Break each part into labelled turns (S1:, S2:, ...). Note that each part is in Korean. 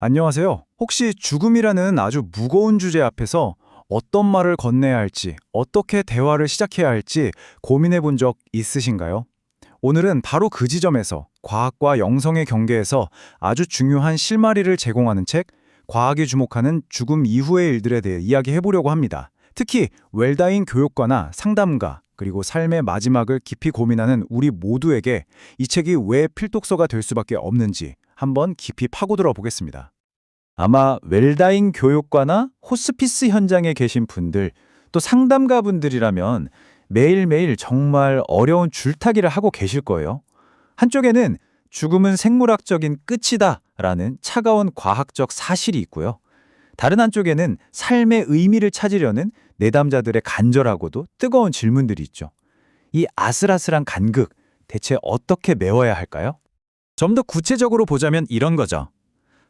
S1: 안녕하세요. 혹시 죽음이라는 아주 무거운 주제 앞에서 어떤 말을 건네야 할지, 어떻게 대화를 시작해야 할지 고민해 본 적 있으신가요? 오늘은 바로 그 지점에서 과학과 영성의 경계에서 아주 중요한 실마리를 제공하는 책, 과학이 주목하는 죽음 이후의 일들에 대해 이야기해 보려고 합니다. 특히 웰다인 교육과나 상담가, 그리고 삶의 마지막을 깊이 고민하는 우리 모두에게 이 책이 왜 필독서가 될 수밖에 없는지 한번 깊이 파고들어 보겠습니다. 아마 웰다잉 교육과나 호스피스 현장에 계신 분들, 또 상담가 분들이라면 매일매일 정말 어려운 줄타기를 하고 계실 거예요. 한쪽에는 죽음은 생물학적인 끝이다 라는 차가운 과학적 사실이 있고요. 다른 한쪽에는 삶의 의미를 찾으려는 내담자들의 간절하고도 뜨거운 질문들이 있죠. 이 아슬아슬한 간극, 대체 어떻게 메워야 할까요? 좀 더 구체적으로 보자면 이런 거죠.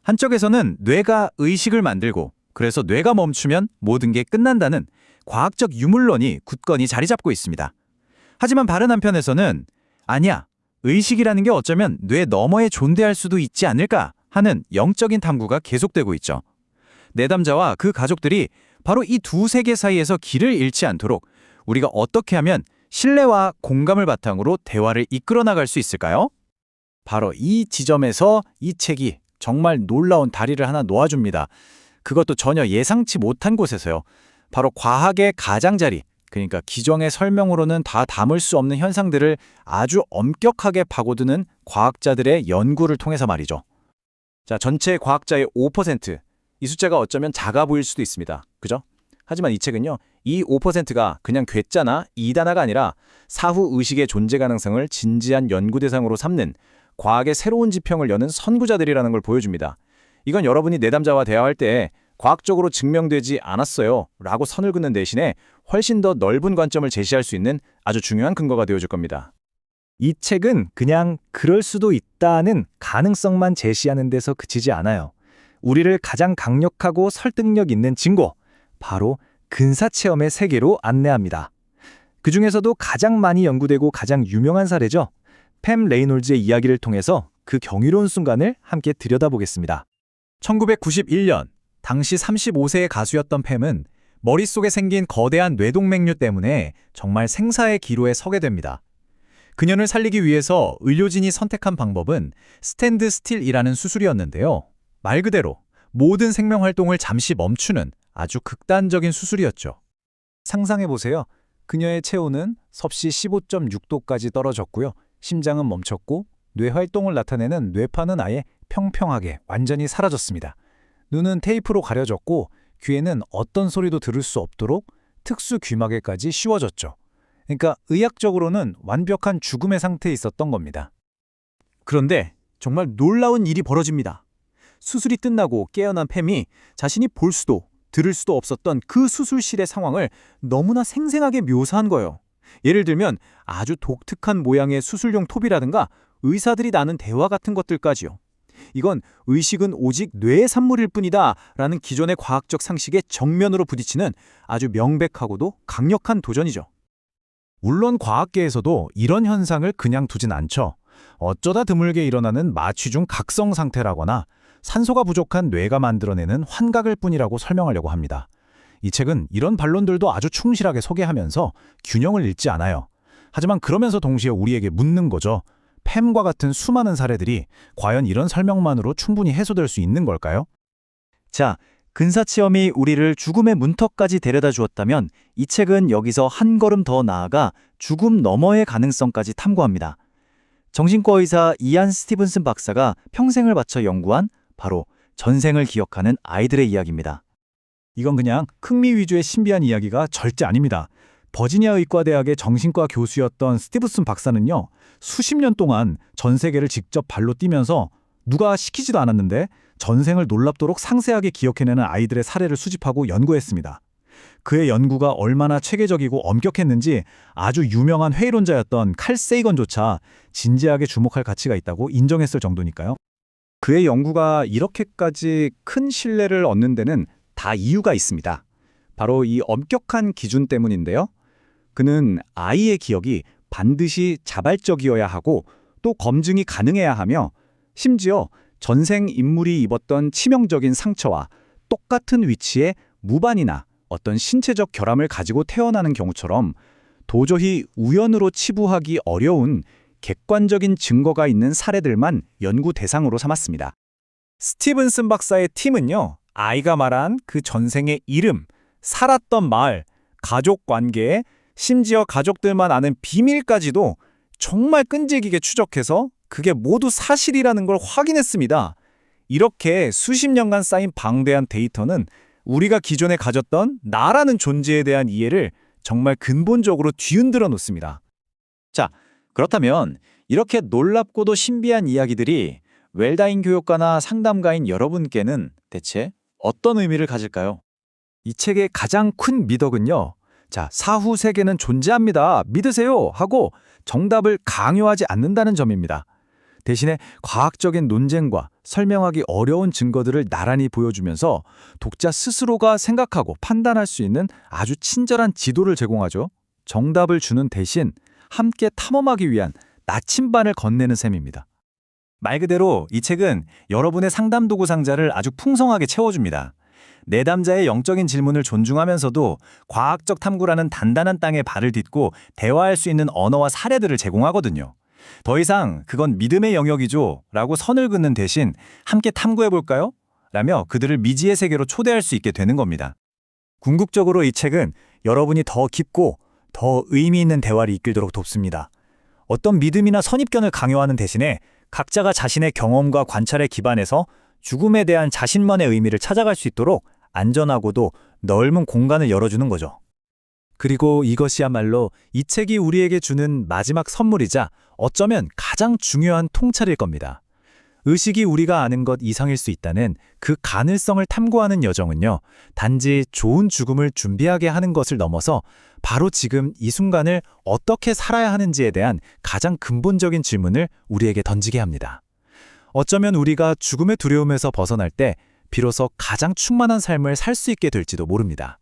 S1: 한쪽에서는 뇌가 의식을 만들고 그래서 뇌가 멈추면 모든 게 끝난다는 과학적 유물론이 굳건히 자리 잡고 있습니다. 하지만 다른 한편에서는 아니야, 의식이라는 게 어쩌면 뇌 너머에 존재할 수도 있지 않을까 하는 영적인 탐구가 계속되고 있죠. 내담자와 그 가족들이 바로 이 두 세계 사이에서 길을 잃지 않도록 우리가 어떻게 하면 신뢰와 공감을 바탕으로 대화를 이끌어 나갈 수 있을까요? 바로 이 지점에서 이 책이 정말 놀라운 다리를 하나 놓아줍니다. 그것도 전혀 예상치 못한 곳에서요. 바로 과학의 가장자리, 그러니까 기존의 설명으로는 다 담을 수 없는 현상들을 아주 엄격하게 파고드는 과학자들의 연구를 통해서 말이죠. 자, 전체 과학자의 5%, 이 숫자가 어쩌면 작아 보일 수도 있습니다. 그죠? 하지만 이 책은요, 이 5%가 그냥 괴짜나 이단아가 아니라 사후 의식의 존재 가능성을 진지한 연구 대상으로 삼는 과학의 새로운 지평을 여는 선구자들이라는 걸 보여줍니다. 이건 여러분이 내담자와 대화할 때 과학적으로 증명되지 않았어요 라고 선을 긋는 대신에 훨씬 더 넓은 관점을 제시할 수 있는 아주 중요한 근거가 되어줄 겁니다. 이 책은 그냥 그럴 수도 있다는 가능성만 제시하는 데서 그치지 않아요. 우리를 가장 강력하고 설득력 있는 증거, 바로 근사체험의 세계로 안내합니다. 그 중에서도 가장 많이 연구되고 가장 유명한 사례죠. 팸 레이놀즈의 이야기를 통해서 그 경이로운 순간을 함께 들여다보겠습니다. 1991년, 당시 35세의 가수였던 팸은 머릿속에 생긴 거대한 뇌동맥류 때문에 정말 생사의 기로에 서게 됩니다. 그녀를 살리기 위해서 의료진이 선택한 방법은 스탠드 스틸이라는 수술이었는데요. 말 그대로 모든 생명 활동을 잠시 멈추는 아주 극단적인 수술이었죠. 상상해보세요. 그녀의 체온은 섭씨 15.6도까지 떨어졌고요. 심장은 멈췄고 뇌 활동을 나타내는 뇌파는 아예 평평하게 완전히 사라졌습니다. 눈은 테이프로 가려졌고 귀에는 어떤 소리도 들을 수 없도록 특수 귀마개까지 씌워졌죠. 그러니까 의학적으로는 완벽한 죽음의 상태에 있었던 겁니다. 그런데 정말 놀라운 일이 벌어집니다. 수술이 끝나고 깨어난 팸이 자신이 볼 수도 들을 수도 없었던 그 수술실의 상황을 너무나 생생하게 묘사한 거예요. 예를 들면 아주 독특한 모양의 수술용 톱이라든가 의사들이 나눈 대화 같은 것들까지요. 이건 의식은 오직 뇌의 산물일 뿐이다 라는 기존의 과학적 상식에 정면으로 부딪히는 아주 명백하고도 강력한 도전이죠. 물론 과학계에서도 이런 현상을 그냥 두진 않죠. 어쩌다 드물게 일어나는 마취 중 각성 상태라거나 산소가 부족한 뇌가 만들어내는 환각일 뿐이라고 설명하려고 합니다. 이 책은 이런 반론들도 아주 충실하게 소개하면서 균형을 잃지 않아요. 하지만 그러면서 동시에 우리에게 묻는 거죠. 팸과 같은 수많은 사례들이 과연 이런 설명만으로 충분히 해소될 수 있는 걸까요? 자, 근사체험이 우리를 죽음의 문턱까지 데려다 주었다면 이 책은 여기서 한 걸음 더 나아가 죽음 너머의 가능성까지 탐구합니다. 정신과 의사 이안 스티븐슨 박사가 평생을 바쳐 연구한 바로 전생을 기억하는 아이들의 이야기입니다. 이건 그냥 흥미 위주의 신비한 이야기가 절대 아닙니다. 버지니아 의과대학의 정신과 교수였던 스티븐슨 박사는요, 수십 년 동안 전 세계를 직접 발로 뛰면서 누가 시키지도 않았는데 전생을 놀랍도록 상세하게 기억해내는 아이들의 사례를 수집하고 연구했습니다. 그의 연구가 얼마나 체계적이고 엄격했는지 아주 유명한 회의론자였던 칼 세이건조차 진지하게 주목할 가치가 있다고 인정했을 정도니까요. 그의 연구가 이렇게까지 큰 신뢰를 얻는 데는 다 이유가 있습니다. 바로 이 엄격한 기준 때문인데요. 그는 아이의 기억이 반드시 자발적이어야 하고 또 검증이 가능해야 하며 심지어 전생 인물이 입었던 치명적인 상처와 똑같은 위치에 무반이나 어떤 신체적 결함을 가지고 태어나는 경우처럼 도저히 우연으로 치부하기 어려운 객관적인 증거가 있는 사례들만 연구 대상으로 삼았습니다. 스티븐슨 박사의 팀은요, 아이가 말한 그 전생의 이름, 살았던 마을, 가족 관계, 심지어 가족들만 아는 비밀까지도 정말 끈질기게 추적해서 그게 모두 사실이라는 걸 확인했습니다. 이렇게 수십 년간 쌓인 방대한 데이터는 우리가 기존에 가졌던 나라는 존재에 대한 이해를 정말 근본적으로 뒤흔들어 놓습니다. 자, 그렇다면 이렇게 놀랍고도 신비한 이야기들이 웰다인 교육가나 상담가인 여러분께는 대체 어떤 의미를 가질까요? 이 책의 가장 큰 미덕은요. 자, 사후 세계는 존재합니다. 믿으세요. 하고 정답을 강요하지 않는다는 점입니다. 대신에 과학적인 논쟁과 설명하기 어려운 증거들을 나란히 보여주면서 독자 스스로가 생각하고 판단할 수 있는 아주 친절한 지도를 제공하죠. 정답을 주는 대신 함께 탐험하기 위한 나침반을 건네는 셈입니다. 말 그대로 이 책은 여러분의 상담 도구 상자를 아주 풍성하게 채워줍니다. 내담자의 영적인 질문을 존중하면서도 과학적 탐구라는 단단한 땅에 발을 딛고 대화할 수 있는 언어와 사례들을 제공하거든요. 더 이상 그건 믿음의 영역이죠 라고 선을 긋는 대신 함께 탐구해볼까요? 라며 그들을 미지의 세계로 초대할 수 있게 되는 겁니다. 궁극적으로 이 책은 여러분이 더 깊고 더 의미 있는 대화를 이끌도록 돕습니다. 어떤 믿음이나 선입견을 강요하는 대신에 각자가 자신의 경험과 관찰에 기반해서 죽음에 대한 자신만의 의미를 찾아갈 수 있도록 안전하고도 넓은 공간을 열어주는 거죠. 그리고 이것이야말로 이 책이 우리에게 주는 마지막 선물이자 어쩌면 가장 중요한 통찰일 겁니다. 의식이 우리가 아는 것 이상일 수 있다는 그 가능성을 탐구하는 여정은요, 단지 좋은 죽음을 준비하게 하는 것을 넘어서 바로 지금 이 순간을 어떻게 살아야 하는지에 대한 가장 근본적인 질문을 우리에게 던지게 합니다. 어쩌면 우리가 죽음의 두려움에서 벗어날 때 비로소 가장 충만한 삶을 살 수 있게 될지도 모릅니다.